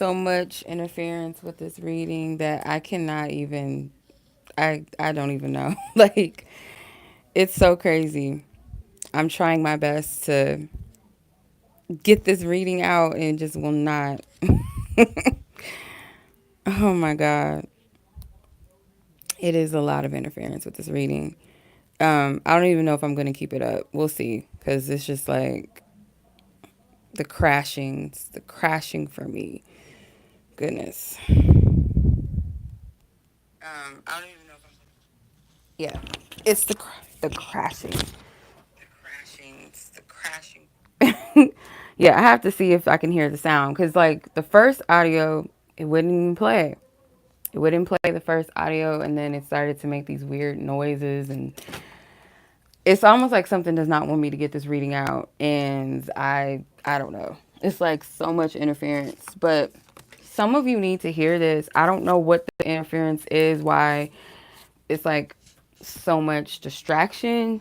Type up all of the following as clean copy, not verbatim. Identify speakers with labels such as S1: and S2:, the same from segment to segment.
S1: So much interference with this reading that I cannot even, I don't even know. Like, it's so crazy. I'm trying my best to get this reading out and just will not. Oh my God. It is a lot of interference with this reading. I don't even know if I'm going to keep it up. We'll see. Because it's just like the crashing for me. Goodness. I don't even know if I'm. Yeah, it's the crashing, the crashing. Yeah, I have to see if I can hear the sound because like the first audio, it wouldn't even play. It wouldn't play the first audio, and then it started to make these weird noises, and it's almost like something does not want me to get this reading out, and I don't know. It's like so much interference, but some of you need to hear this. I don't know what the interference is, why it's like so much distraction,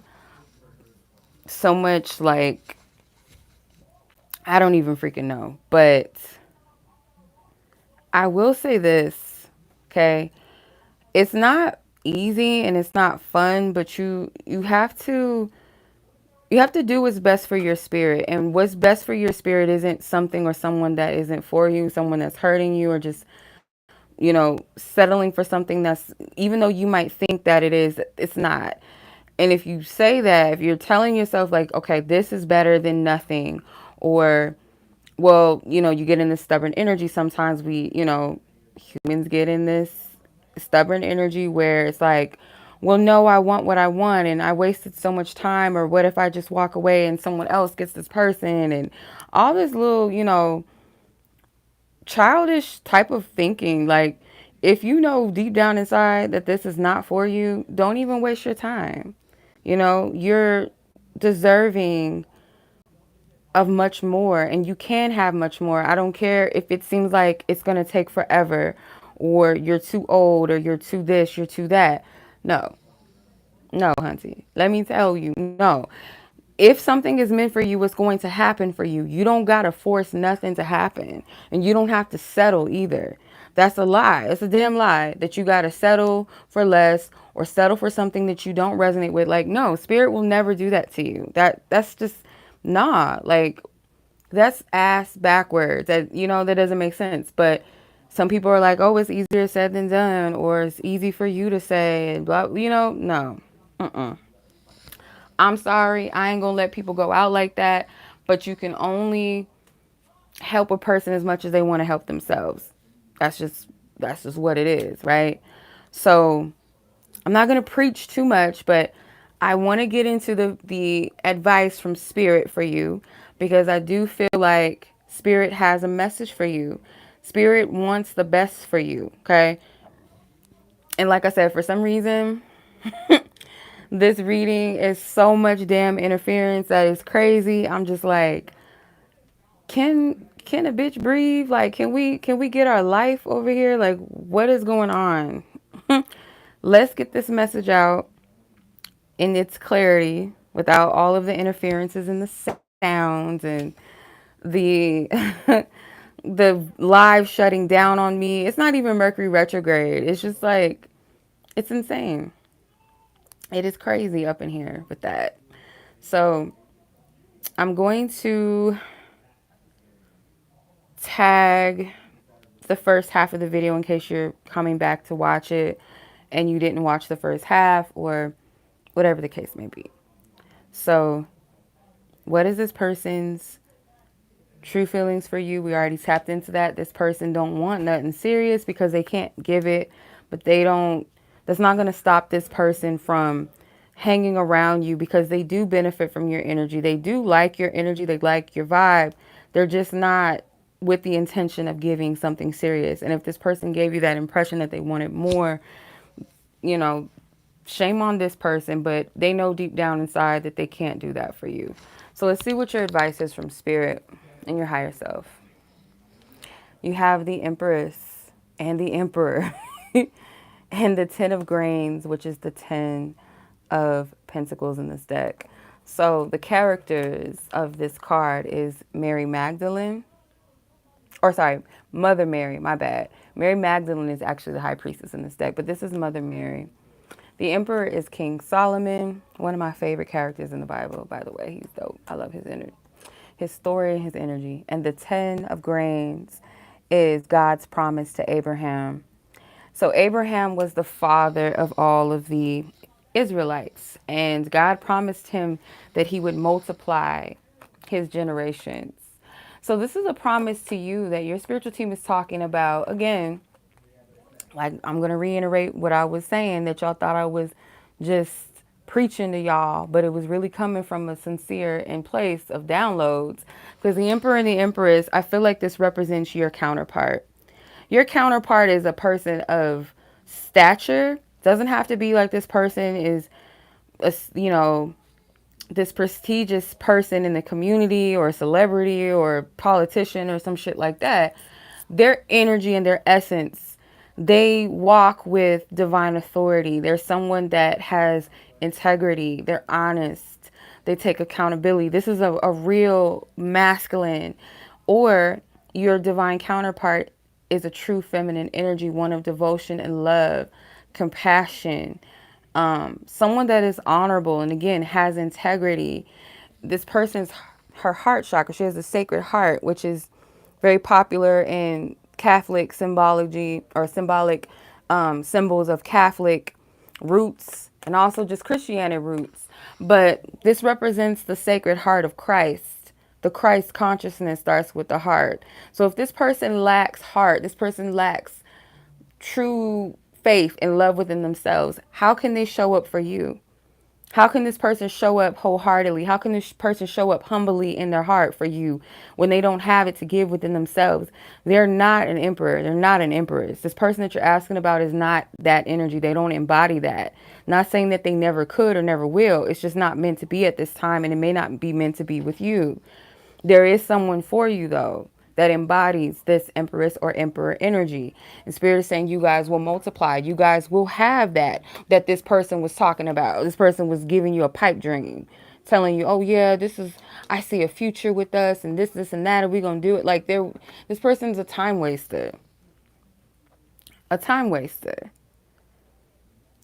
S1: so much like I don't even freaking know. But I will say this, okay? It's not easy and it's not fun, but you have to do what's best for your spirit. And what's best for your spirit isn't something or someone that isn't for you, someone that's hurting you or just, settling for something that's, even though you might think that it is, it's not. And if you say that, if you're telling yourself like, okay, this is better than nothing, or, well, you get in this stubborn energy. Sometimes humans get in this stubborn energy where it's like, well, no, I want what I want and I wasted so much time. Or what if I just walk away and someone else gets this person and all this little, childish type of thinking. Like, if you know deep down inside that this is not for you, don't even waste your time. You're deserving of much more and you can have much more. I don't care if it seems like it's going to take forever or you're too old or you're too this, you're too that. No, no, hunty. Let me tell you, no. If something is meant for you, it's going to happen for you. You don't got to force nothing to happen and you don't have to settle either. That's a lie. It's a damn lie that you got to settle for less or settle for something that you don't resonate with. Like, no, spirit will never do that to you. That's just nah. Like, that's ass backwards. That doesn't make sense. But some people are like, oh, it's easier said than done, or it's easy for you to say, and blah. No. Mm-mm. I'm sorry. I ain't gonna let people go out like that. But you can only help a person as much as they want to help themselves. That's just that's just what it is, right? So I'm not gonna preach too much, but I want to get into the advice from spirit for you because I do feel like spirit has a message for you. Spirit wants the best for you, okay? And like I said, for some reason, this reading is so much damn interference that is crazy. I'm just like, can a bitch breathe? Like, can we get our life over here? Like, what is going on? Let's get this message out in its clarity without all of the interferences and the sounds and the the live shutting down on me. It's not even Mercury retrograde. It's just like it's insane. It is crazy up in here with that. So I'm going to tag the first half of the video in case you're coming back to watch it and you didn't watch the first half or whatever the case may be. So, what is this person's true feelings for you? We already tapped into that. This person don't want nothing serious because they can't give it, but that's not going to stop this person from hanging around you because they do benefit from your energy. They do like your energy. They like your vibe. They're just not with the intention of giving something serious. And if this person gave you that impression that they wanted more, you know, shame on this person, but they know deep down inside that they can't do that for you. So let's see what your advice is from spirit and your higher self. You have the Empress and the Emperor and the Ten of Grains, which is the 10 of Pentacles in this deck. So the characters of this card is Mary Magdalene, or sorry, Mother Mary, my bad. Mary Magdalene is actually the high priestess in this deck, but this is Mother Mary. The Emperor is King Solomon, one of my favorite characters in the Bible, by the way. He's dope. I love his energy, his story, and his energy. And the 10 of Grains is God's promise to Abraham. So Abraham was the father of all of the Israelites, and God promised him that he would multiply his generations. So this is a promise to you that your spiritual team is talking about. Again, like I'm going to reiterate what I was saying, that y'all thought I was just preaching to y'all, but it was really coming from a sincere and place of downloads. Because the Emperor and the Empress, I feel like this represents your counterpart. Your counterpart is a person of stature. Doesn't have to be like this person is, you know, this prestigious person in the community or a celebrity or a politician or some shit like that. Their energy and their essence, they walk with divine authority. They're someone that has integrity. They're honest. They take accountability. This is a real masculine. Or your divine counterpart is a true feminine energy, one of devotion and love, compassion, someone that is honorable and again has integrity. This person's her heart chakra. She has a sacred heart, which is very popular in Catholic symbology or symbolic symbols of Catholic roots and also just Christianity roots. But this represents the sacred heart of Christ. The Christ consciousness starts with the heart. So if this person lacks heart, this person lacks true faith and love within themselves, how can they show up for you? How can this person show up wholeheartedly? How can this person show up humbly in their heart for you when they don't have it to give within themselves? They're not an emperor. They're not an empress. This person that you're asking about is not that energy. They don't embody that. Not saying that they never could or never will. It's just not meant to be at this time, and it may not be meant to be with you. There is someone for you, though, that embodies this empress or emperor energy. And Spirit is saying you guys will multiply. You guys will have that this person was talking about. This person was giving you a pipe dream, telling you, oh yeah, I see a future with us and this, and that, and we're going to do it. Like this person's a time waster. A time waster.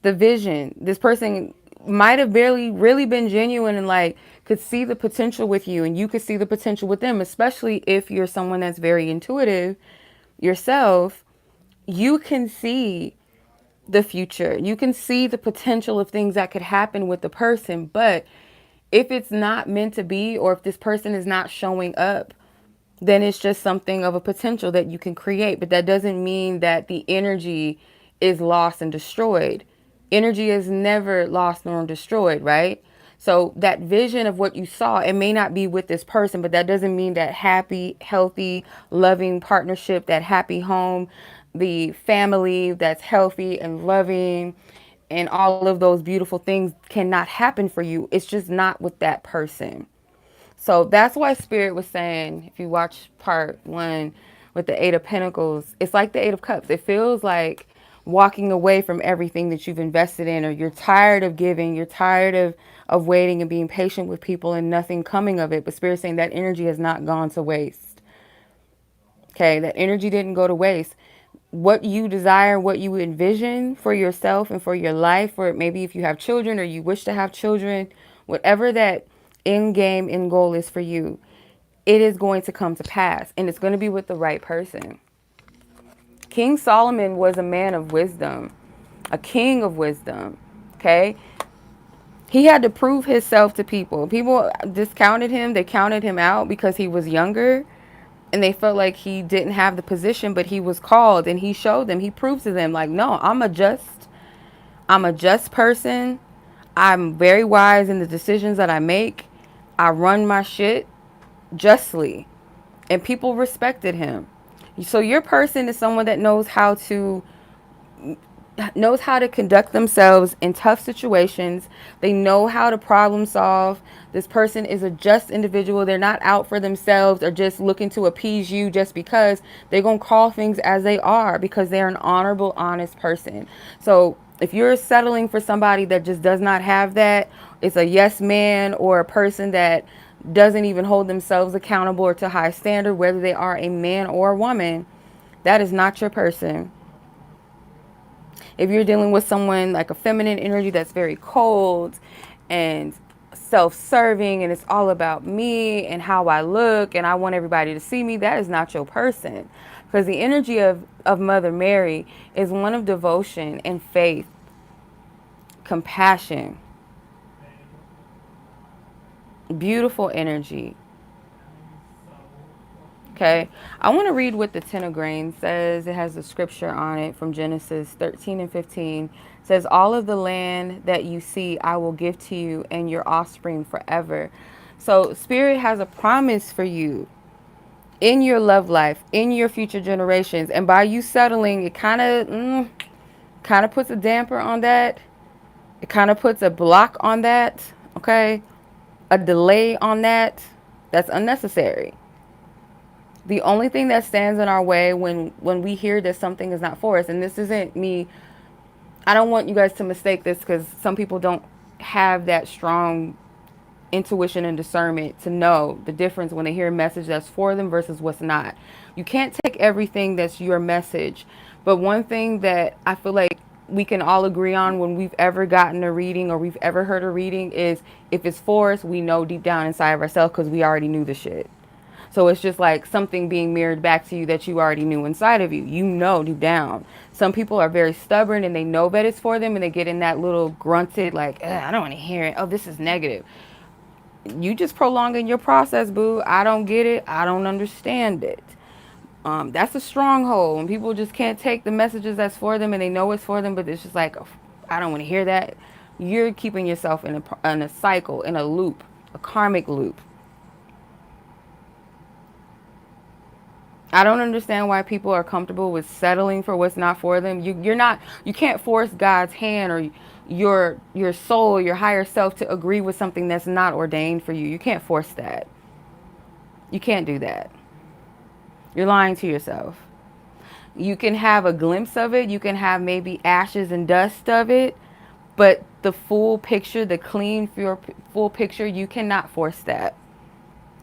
S1: The vision, this person might have barely really been genuine and like could see the potential with you and you could see the potential with them, especially if you're someone that's very intuitive yourself. You can see the future. You can see the potential of things that could happen with the person. But if it's not meant to be, or if this person is not showing up, then it's just something of a potential that you can create. But that doesn't mean that the energy is lost and destroyed. Energy is never lost nor destroyed, right? So that vision of what you saw, it may not be with this person, but that doesn't mean that happy, healthy, loving partnership, that happy home, the family that's healthy and loving, and all of those beautiful things cannot happen for you. It's just not with that person. So that's why Spirit was saying, if you watch part 1 with the 8 of Pentacles, it's like the 8 of Cups. It feels like walking away from everything that you've invested in, or you're tired of giving, you're tired of waiting and being patient with people and nothing coming of it. But Spirit's saying that energy has not gone to waste. Okay, that energy didn't go to waste. What you desire, what you envision for yourself and for your life, or maybe if you have children or you wish to have children, whatever that end game, end goal is for you, it is going to come to pass, and it's going to be with the right person. King Solomon was a man of wisdom, a king of wisdom, okay? He had to prove himself to people. People discounted him. They counted him out because he was younger, and they felt like he didn't have the position, but he was called, and he showed them. He proved to them, like, no, I'm a just person. I'm very wise in the decisions that I make. I run my shit justly, and people respected him. So your person is someone that knows how to conduct themselves in tough situations. They know how to problem solve. This person is a just individual. They're not out for themselves or just looking to appease you just because. They're going to call things as they are because they're an honorable, honest person. So if you're settling for somebody that just does not have that, it's a yes man or a person that doesn't even hold themselves accountable or to high standard, whether they are a man or a woman, that is not your person. If you're dealing with someone like a feminine energy that's very cold and self-serving and it's all about me and how I look and I want everybody to see me, that is not your person. Because the energy of Mother Mary is one of devotion and faith, compassion, beautiful energy. Okay, I want to read what the Ten of Grain says. It has a scripture on it from Genesis 13 and 15. It says, all of the land that you see, I will give to you and your offspring forever. So Spirit has a promise for you in your love life, in your future generations. And by you settling, it kind of puts a damper on that. It kind of puts a block on that. Okay, a delay on that. That's unnecessary. The only thing that stands in our way when we hear that something is not for us, and this isn't me, I don't want you guys to mistake this because some people don't have that strong intuition and discernment to know the difference when they hear a message that's for them versus what's not. You can't take everything that's your message. But one thing that I feel like we can all agree on when we've ever gotten a reading or we've ever heard a reading is if it's for us, we know deep down inside of ourselves because we already knew the shit. So it's just like something being mirrored back to you that you already knew inside of you. You know deep down. Some people are very stubborn and they know that it's for them and they get in that little grunted like, I don't want to hear it. Oh, this is negative. You just prolonging your process, boo. I don't get it. I don't understand it. That's a stronghold. When people just can't take the messages that's for them and they know it's for them, but it's just like, oh, I don't want to hear that. You're keeping yourself in a cycle, in a loop, a karmic loop. I don't understand why people are comfortable with settling for what's not for them. You can't force God's hand or your soul, your higher self to agree with something that's not ordained for you. You can't force that. You can't do that. You're lying to yourself. You can have a glimpse of it. You can have maybe ashes and dust of it, but the full picture, the clean, full picture, you cannot force that.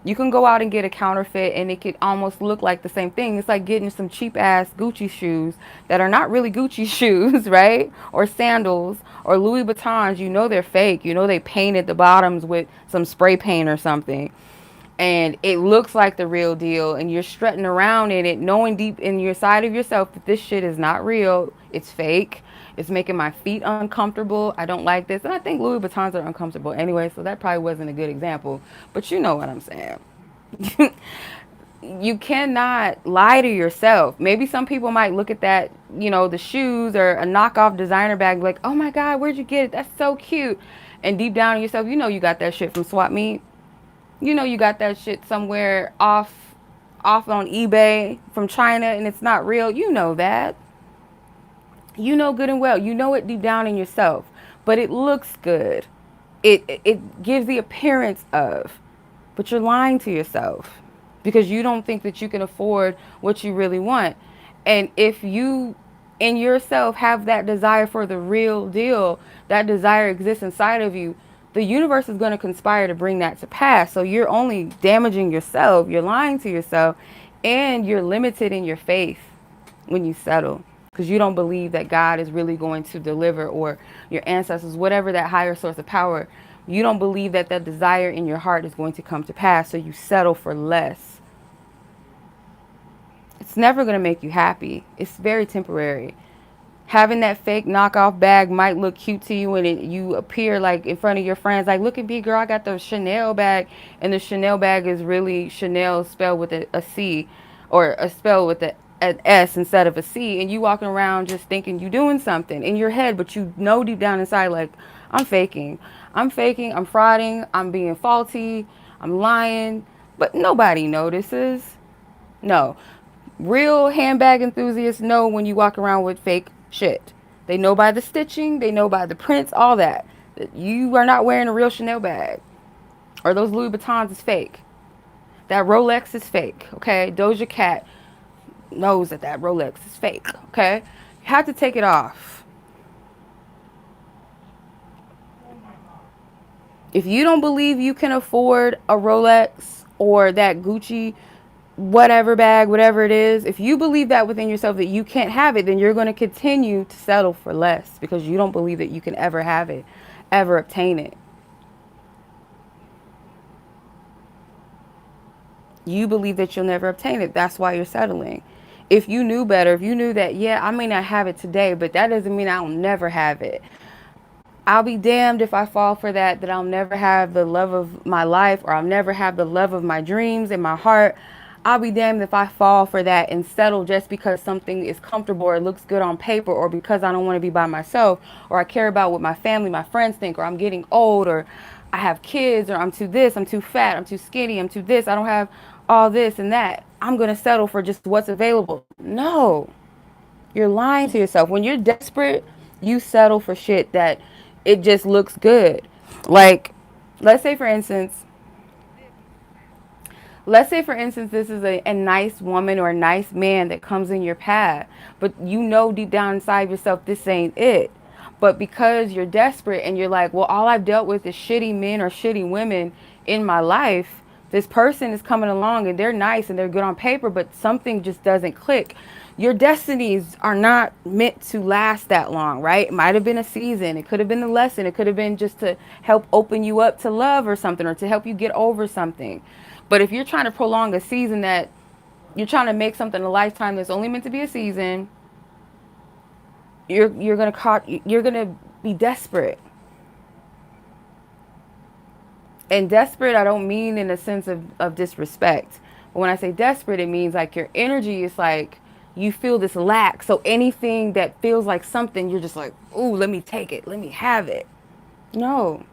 S1: You can go out and get a counterfeit and it could almost look like the same thing. It's like getting some cheap ass Gucci shoes that are not really Gucci shoes, right? Or sandals or Louis Vuittons. You know they're fake. You know they painted the bottoms with some spray paint or something. And it looks like the real deal and you're strutting around in it knowing deep in your side of yourself that this shit is not real. It's fake. It's making my feet uncomfortable. I don't like this. And I think Louis Vuittons are uncomfortable anyway, so that probably wasn't a good example. But you know what I'm saying. You cannot lie to yourself. Maybe some people might look at that, the shoes or a knockoff designer bag like, oh my God, where'd you get it? That's so cute. And deep down in yourself, you got that shit from Swap Meet. You got that shit somewhere off on eBay from China and it's not real. You know that. You know good and well. You know it deep down in yourself. But it looks good. It gives the appearance of. But you're lying to yourself. Because you don't think that you can afford what you really want. And if you, in yourself, have that desire for the real deal, that desire exists inside of you, the universe is going to conspire to bring that to pass. So you're only damaging yourself. You're lying to yourself. And you're limited in your faith when you settle. Because you don't believe that God is really going to deliver, or your ancestors, whatever that higher source of power, you don't believe that that desire in your heart is going to come to pass. So you settle for less. It's never going to make you happy. It's very temporary. Having that fake knockoff bag might look cute to you and you appear like in front of your friends like, look at me, girl, I got the Chanel bag. And the Chanel bag is really Chanel spelled with a C, or a spell with an S instead of a C. And you walking around just thinking you doing something in your head, but you know deep down inside like, I'm faking. I'm frauding, I'm being faulty, I'm lying. But nobody notices. No. Real handbag enthusiasts know when you walk around with fake shit. They know by the stitching, they know by the prints, all that. That you are not wearing a real Chanel bag. Or those Louis Vuittons is fake. That Rolex is fake, okay? Doja Cat knows that Rolex is fake, okay? You have to take it off. If you don't believe you can afford a Rolex or that Gucci whatever bag, whatever it is, if you believe that within yourself that you can't have it, then you're going to continue to settle for less because you don't believe that you can ever have it, ever obtain it. You believe that you'll never obtain it. That's why you're settling. If you knew better, if you knew that, yeah, I may not have it today, but that doesn't mean I'll never have it. I'll be damned if I fall for that I'll never have the love of my life or I'll never have the love of my dreams in my heart. I'll be damned if I fall for that and settle just because something is comfortable or looks good on paper or because I don't want to be by myself or I care about what my family, my friends think or I'm getting old or I have kids or I'm too this, I'm too fat, I'm too skinny, I'm too this, I don't have all this and that. I'm going to settle for just what's available. No, you're lying to yourself. When you're desperate, you settle for shit that it just looks good. Like, let's say for instance, this is a nice woman or a nice man that comes in your path, but you know deep down inside yourself this ain't it. But because you're desperate and you're like, well, all I've dealt with is shitty men or shitty women in my life. This person is coming along and they're nice and they're good on paper, but something just doesn't click. Your destinies are not meant to last that long, right? It might have been a season. It could have been a lesson. It could have been just to help open you up to love or something or to help you get over something. But if you're trying to prolong a season that you're trying to make something a lifetime that's only meant to be a season, you're gonna be desperate. And desperate, I don't mean in a sense of disrespect. But when I say desperate, it means like your energy is like you feel this lack. So anything that feels like something, you're just like, ooh, let me take it. Let me have it. No.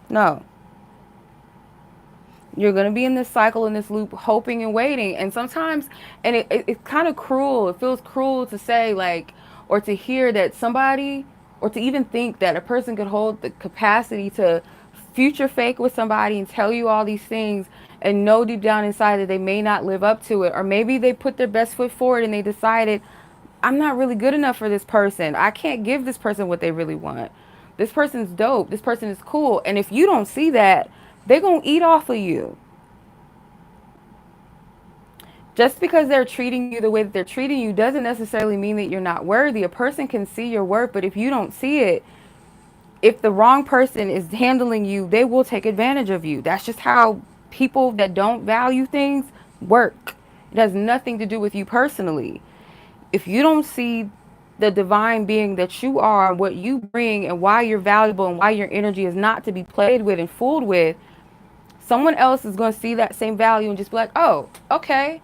S1: No. You're going to be in this cycle, in this loop, hoping and waiting. And sometimes, and it's kind of cruel. It feels cruel to say, like, or to hear that somebody, or to even think that a person could hold the capacity to future fake with somebody and tell you all these things and know deep down inside that they may not live up to it. Or maybe they put their best foot forward and they decided, I'm not really good enough for this person. I can't give this person what they really want. This person's dope. This person is cool. And if you don't see that, they're going to eat off of you. Just because they're treating you the way that they're treating you doesn't necessarily mean that you're not worthy. A person can see your worth, but if you don't see it, if the wrong person is handling you, they will take advantage of you. That's just how people that don't value things work. It has nothing to do with you personally. If you don't see the divine being that you are, what you bring, and why you're valuable and why your energy is not to be played with and fooled with, someone else is going to see that same value and just be like, oh, okay,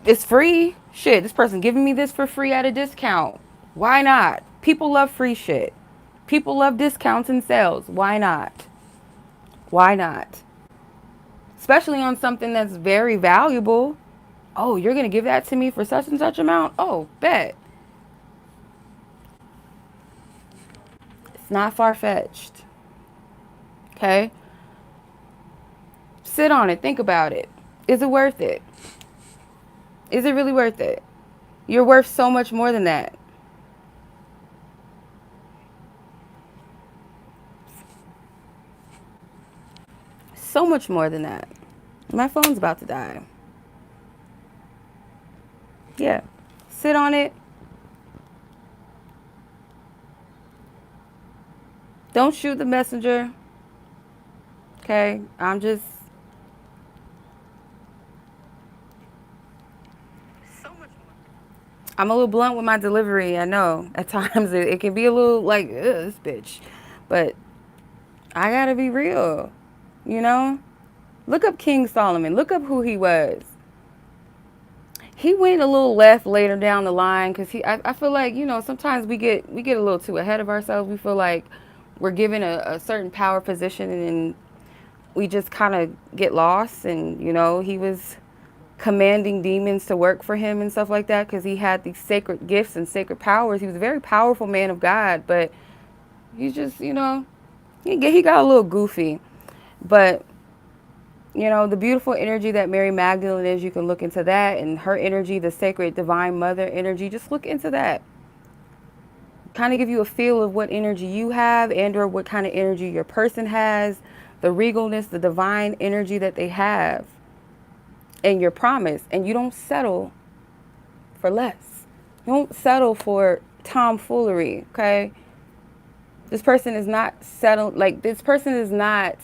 S1: it's free. Shit, this person giving me this for free at a discount. Why not? People love free shit. People love discounts and sales. Why not? Why not? Especially on something that's very valuable. Oh, you're going to give that to me for such and such amount? Oh, bet. It's not far-fetched. Okay? Sit on it. Think about it. Is it worth it? Is it really worth it? You're worth so much more than that. So much more than that. My phone's about to die. Yeah. Sit on it. Don't shoot the messenger. Okay? I'm a little blunt with my delivery. I know. At times it can be a little like, ugh, this bitch. But I gotta be real. You know? Look up King Solomon. Look up who he was. He went a little left later down the line because I feel like, you know, sometimes we get a little too ahead of ourselves. We feel like we're given a certain power position and we just kind of get lost. And, you know, he was commanding demons to work for him and stuff like that because he had these sacred gifts and sacred powers. He was a very powerful man of God, but he just, you know, he got a little goofy. But, you know, the beautiful energy that Mary Magdalene is, you can look into that, and her energy, the sacred divine mother energy, just look into that. kind of give you a feel of what energy you have and or what kind of energy your person has, the regalness, the divine energy that they have, and your promise. And you don't settle for less. You don't settle for tomfoolery, okay? This person is not settled, like this person is not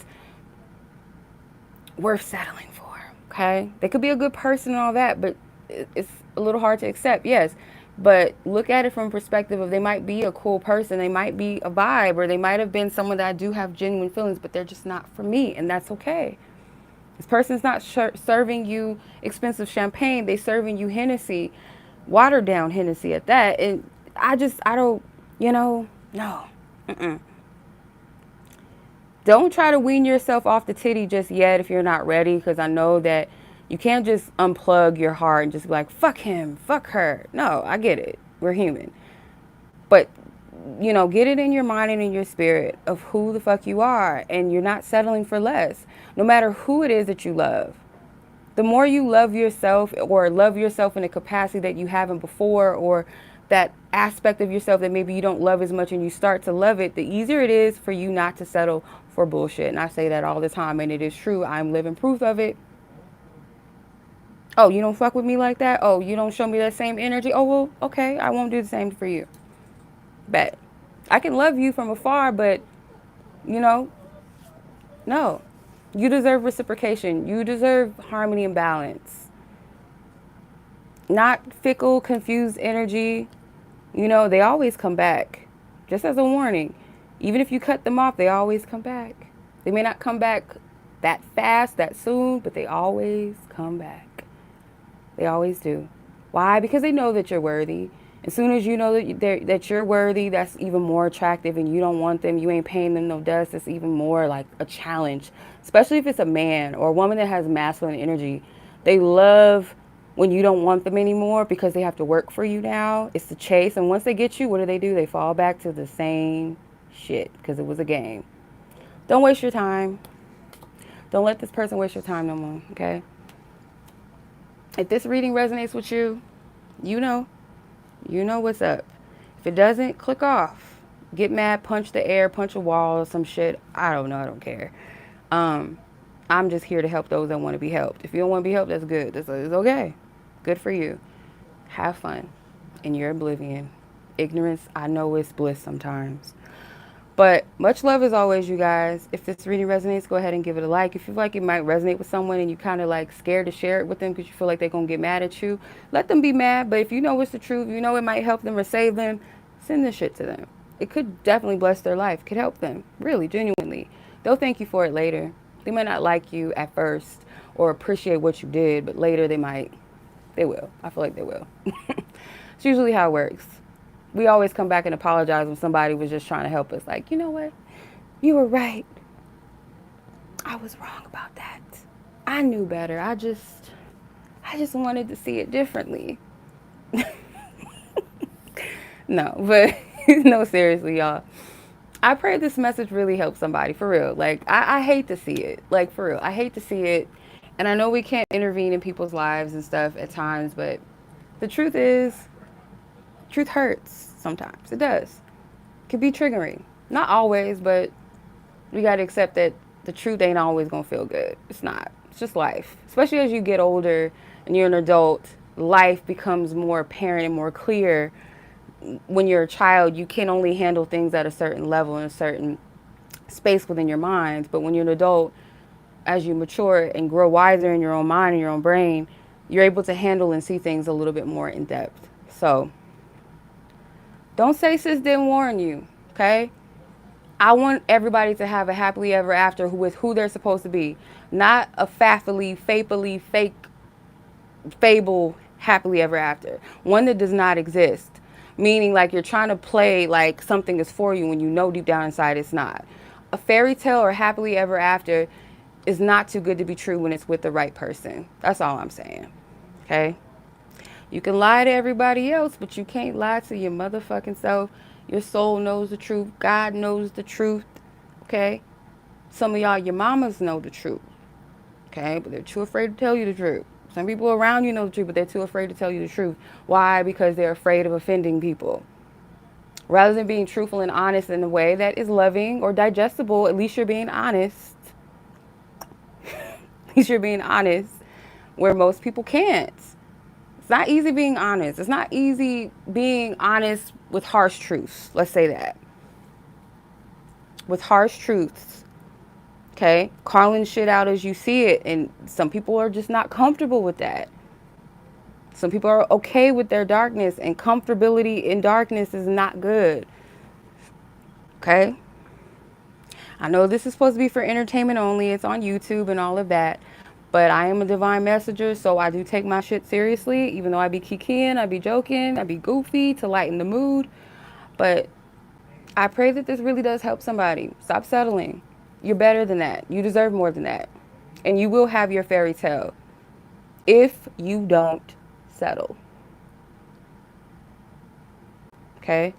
S1: worth settling for, okay? They could be a good person and all that, but it's a little hard to accept, yes. But look at it from a perspective of they might be a cool person, they might be a vibe, or they might have been someone that I do have genuine feelings, but they're just not for me, and that's okay. This person's not serving you expensive champagne, they serving you Hennessy, watered down Hennessy at that, and I don't, no. Mm-mm. Don't try to wean yourself off the titty just yet if you're not ready, because I know that you can't just unplug your heart and just be like, fuck him, fuck her. No, I get it. We're human. But, get it in your mind and in your spirit of who the fuck you are, and you're not settling for less, no matter who it is that you love. The more you love yourself, or love yourself in a capacity that you haven't before, or that aspect of yourself that maybe you don't love as much and you start to love it, the easier it is for you not to settle for bullshit. And I say that all the time, and it is true. I'm living proof of it. Oh, you don't fuck with me like that? Oh, you don't show me that same energy? Oh, well, okay, I won't do the same for you. Bet. I can love you from afar, but, no. You deserve reciprocation. You deserve harmony and balance. Not fickle, confused energy. They always come back. Just as a warning. Even if you cut them off, they always come back. They may not come back that fast, that soon, but they always come back. They always do. Why? Because they know that you're worthy. As soon as you know that you're worthy, that's even more attractive, and you don't want them, you ain't paying them no dust, it's even more like a challenge. Especially if it's a man or a woman that has masculine energy. They love when you don't want them anymore because they have to work for you now. It's the chase. And once they get you, what do? They fall back to the same shit because it was a game. Don't waste your time. Don't let this person waste your time no more, okay? If this reading resonates with you, you know what's up. If it doesn't, click off. Get mad, punch the air, punch a wall or some shit. I don't know. I don't care. I'm just here to help those that want to be helped. If you don't want to be helped, that's good. It's okay. Good for you. Have fun in your oblivion. Ignorance, I know it's bliss sometimes. But much love as always, you guys. If this reading resonates, go ahead and give it a like. If you feel like it might resonate with someone and you kind of like scared to share it with them because you feel like they're going to get mad at you, let them be mad. But if you know it's the truth, you know it might help them or save them, send this shit to them. It could definitely bless their life. Could help them. Really, genuinely. They'll thank you for it later. They might not like you at first or appreciate what you did, but later they will. I feel like they will. It's usually how it works. We always come back and apologize when somebody was just trying to help us. Like, you know what? You were right. I was wrong about that. I knew better. I just wanted to see it differently. No, but no, seriously, y'all. I pray this message really helps somebody, for real. Like, I hate to see it. Like, for real. I hate to see it. And I know we can't intervene in people's lives and stuff at times, but the truth is, truth hurts sometimes. It does. It can be triggering. Not always, but we got to accept that the truth ain't always going to feel good. It's not. It's just life. Especially as you get older and you're an adult, life becomes more apparent and more clear. When you're a child, you can only handle things at a certain level in a certain space within your mind. But when you're an adult, as you mature and grow wiser in your own mind and your own brain, you're able to handle and see things a little bit more in depth. So don't say sis didn't warn you, okay? I want everybody to have a happily ever after with who they're supposed to be. Not a faffily, fake, fable happily ever after. One that does not exist. Meaning like you're trying to play like something is for you when you know deep down inside it's not. A fairy tale or happily ever after is not too good to be true when it's with the right person. That's all I'm saying, okay? You can lie to everybody else, but you can't lie to your motherfucking self. Your soul knows the truth. God knows the truth, okay? Some of y'all, your mamas know the truth, okay? But they're too afraid to tell you the truth. Some people around you know the truth, but they're too afraid to tell you the truth. Why? Because they're afraid of offending people. Rather than being truthful and honest in a way that is loving or digestible, at least you're being honest. At least you're being honest where most people can't. It's not easy being honest. It's not easy being honest with harsh truths. Let's say that. With harsh truths. Okay? Calling shit out as you see it. And some people are just not comfortable with that. Some people are okay with their darkness, and comfortability in darkness is not good. Okay? I know this is supposed to be for entertainment only. It's on YouTube and all of that. But I am a divine messenger, so I do take my shit seriously. Even though I be kikiing, I be joking, I be goofy to lighten the mood. But I pray that this really does help somebody. Stop settling. You're better than that. You deserve more than that. And you will have your fairy tale if you don't settle. Okay?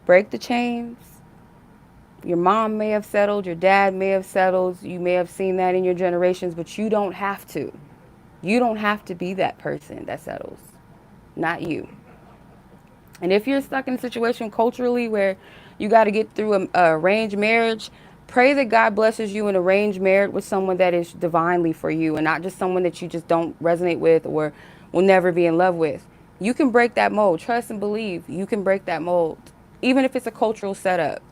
S1: Break the chains. Your mom may have settled, your dad may have settled, you may have seen that in your generations, but you don't have to. You don't have to be that person that settles. Not you. And if you're stuck in a situation culturally where you got to get through a arranged marriage, pray that God blesses you in arranged marriage with someone that is divinely for you and not just someone that you just don't resonate with or will never be in love with. You can break that mold. Trust and believe. You can break that mold. Even if it's a cultural setup.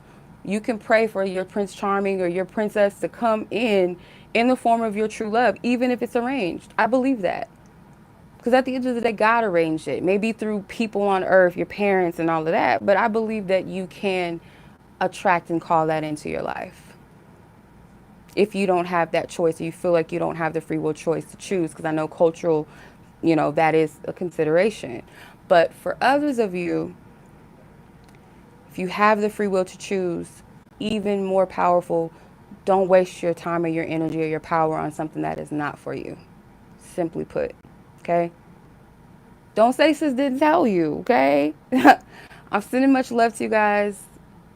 S1: You can pray for your Prince Charming or your princess to come in the form of your true love, even if it's arranged. I believe that. Because at the end of the day, God arranged it. Maybe through people on earth, your parents and all of that. But I believe that you can attract and call that into your life. If you don't have that choice, or you feel like you don't have the free will choice to choose. Because I know cultural, that is a consideration. But for others of you, if you have the free will to choose, even more powerful, don't waste your time or your energy or your power on something that is not for you. Simply put. Okay? Don't say sis didn't tell you, okay? I'm sending much love to you guys.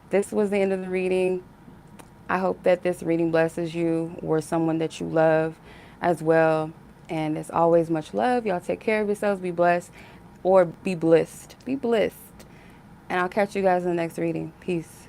S1: This was the end of the reading. I hope that this reading blesses you or someone that you love as well. And as always, much love. Y'all take care of yourselves. Be blessed or be blissed. Be blissed. And I'll catch you guys in the next reading. Peace.